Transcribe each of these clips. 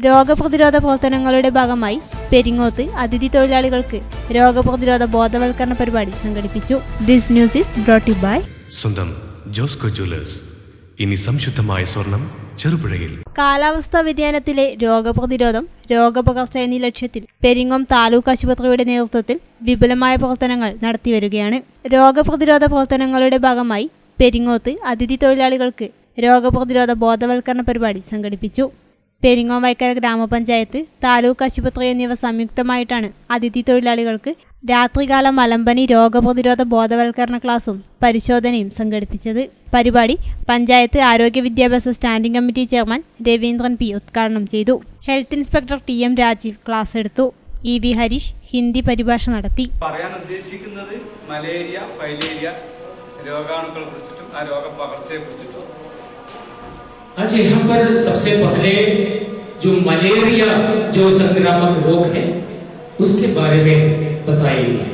രോഗപ്രതിരോധ പ്രവർത്തനങ്ങളുടെ ഭാഗമായി പെരിങ്ങോത്ത് അതിഥി തൊഴിലാളികൾക്ക് രോഗപ്രതിരോധ ബോധവൽക്കരണ പരിപാടി സംഘടിപ്പിച്ചു. This news is brought you by സ്വന്തം ജോസ്കോ ജ്വല്ലേഴ്സ്. ഇനി സംശുദ്ധമായ സ്വർണം ചെറുപുഴയിൽ. കാലാവസ്ഥാ വ്യതിയാനത്തിലെ രോഗപ്രതിരോധം, രോഗപകർച്ച എന്നീ ലക്ഷ്യത്തിൽ പെരിങ്ങോം താലൂക്ക് ആശുപത്രിയുടെ നേതൃത്വത്തിൽ വിപുലമായ പ്രവർത്തനങ്ങൾ നടത്തിവരികയാണ്. രോഗപ്രതിരോധ പ്രവർത്തനങ്ങളുടെ ഭാഗമായി പെരിങ്ങോത്ത് അതിഥി തൊഴിലാളികൾക്ക് രോഗപ്രതിരോധ ബോധവൽക്കരണ പരിപാടി സംഘടിപ്പിച്ചു. പെരിങ്ങോം വൈക്കര ഗ്രാമപഞ്ചായത്ത്, താലൂക്ക് ആശുപത്രി എന്നിവ സംയുക്തമായിട്ടാണ് അതിഥി തൊഴിലാളികൾക്ക് രാത്രികാല മലമ്പനി രോഗപ്രതിരോധ ബോധവൽക്കരണ ക്ലാസും പരിശോധനയും സംഘടിപ്പിച്ചത്. പരിപാടി പഞ്ചായത്ത് ആരോഗ്യ വിദ്യാഭ്യാസ standing committee chairman Raveendran P ഉദ്ഘാടനം ചെയ്തു. Health inspector TM Rajeev class എടുത്തു. EV ഹരീഷ് ഹിന്ദി പരിഭാഷ നടത്തി. പറയാൻ ഉദ്ദേശിക്കുന്നത് മലേറിയ, ഫൈലേറിയ രോഗാണുക്കളെ കുറിച്ചിട്ടും ആ രോഗപകർച്ചയെ കുറിച്ചിട്ടും. आज यहाँ पर सबसे पहले जो मलेरिया जो संक्रामक रोग है उसके बारे में बताइए.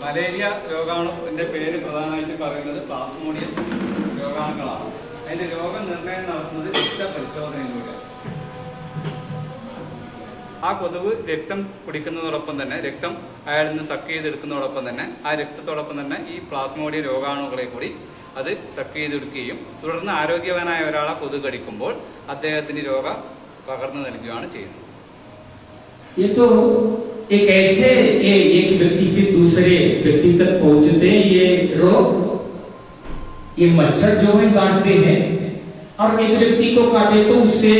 മലേറിയ രോഗാണുവിന്റെ പേര് പ്രധാനമായിട്ട് പറയുന്നത് പ്ലാസ്മോഡിയം രോഗാണുക്കളാണ്. അതിന്റെ രോഗനിർണയം നടത്തുന്നത് രക്തപരിശോധനയിലൂടെ. ആ കൊതുക് രക്തം കുടിക്കുന്നതോടൊപ്പം തന്നെ, രക്തം അയാളിൽ നിന്ന് സക്ക് ചെയ്തെടുക്കുന്നതോടൊപ്പം തന്നെ ആ രക്തത്തോടൊപ്പം തന്നെ ഈ പ്ലാസ്മോഡിയം രോഗാണുക്കളെ കൂടി അത് സക്ക് ചെയ്തെടുക്കുകയും തുടർന്ന് ആരോഗ്യവാനായ ഒരാളെ കൊതുക് കടിക്കുമ്പോൾ അദ്ദേഹത്തിന് രോഗം പകർന്നു നൽകുകയാണ് ചെയ്യുന്നത്. एक ऐसे एक व्यक्ति से दूसरे व्यक्ति तक पहुंचते हैं ये रोग. ये मच्छर जो है काटते हैं और एक व्यक्ति को काटे तो उससे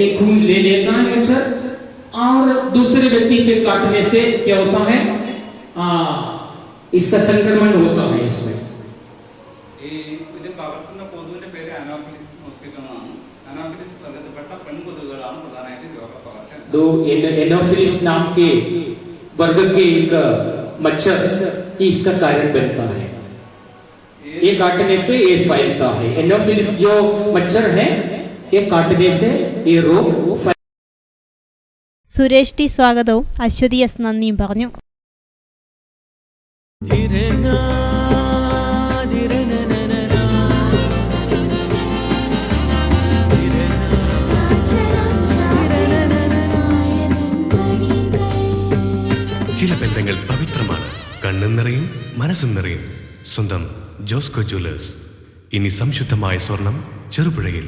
एक खून ले लेता है मच्छर और दूसरे व्यक्ति पे काटने से क्या होता है, इसका संक्रमण होता है. इसमें ഇത് പകർത്തുന്ന കൊതുകിന്റെ പേര് അനോഫിലിസ് മോസ്കിറ്റോ എന്നാണ്. അനോഫിലിസ് വർഗത്തിൽപ്പെട്ട പെൺകൊതുകുകളാണ് പ്രധാനമായിട്ടും രോഗപകർച്ച. दो एनोफिलिस नाम के वर्ग के एक मच्छर इसका कारण बनता है. ये काटने से ये फैलता है. एनोफिलिस जो मच्छर है ये काटने से ये रोग. സുരേഷ് ടി സ്വാഗതവും അശ്വതി എസ് നന്ദിയും പറഞ്ഞു. ചില ബന്ധങ്ങൾ പവിത്രമാണ്. കണ്ണും നിറയും മനസ്സും നിറയും. സ്വന്തം ജോസ്കോ ജ്വല്ലേഴ്സ്. ഇനി സംശുദ്ധമായ സ്വർണം ചെറുപുഴയിൽ.